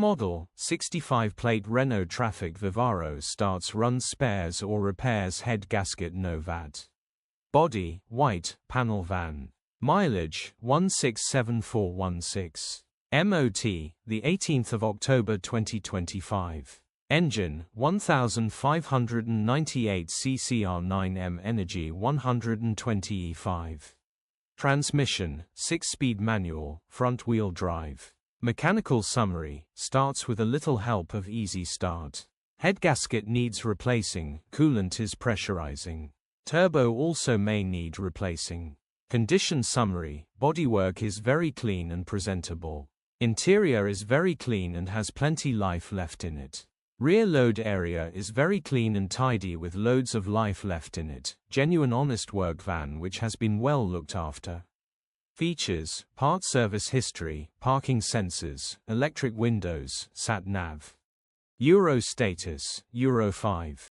Model, 65-plate Renault Trafic Vivaro starts runs spares or repairs head gasket No Vat. Body, white, panel van. Mileage, 167416. MOT, the 18th of October 2025. Engine, 1598 cc R9M ENERGY 120E5. Transmission, 6-speed manual, front-wheel drive. Mechanical summary, starts with a little help of easy start. Head gasket needs replacing, coolant is pressurising. Turbo also may need replacing. Condition summary, bodywork is very clean and presentable. Interior is very clean and has plenty life left in it. Rear load area is very clean and tidy with loads of life left in it. Genuine honest work van which has been well looked after. Features, part service history, parking sensors, electric windows, sat nav. Euro status, Euro 5.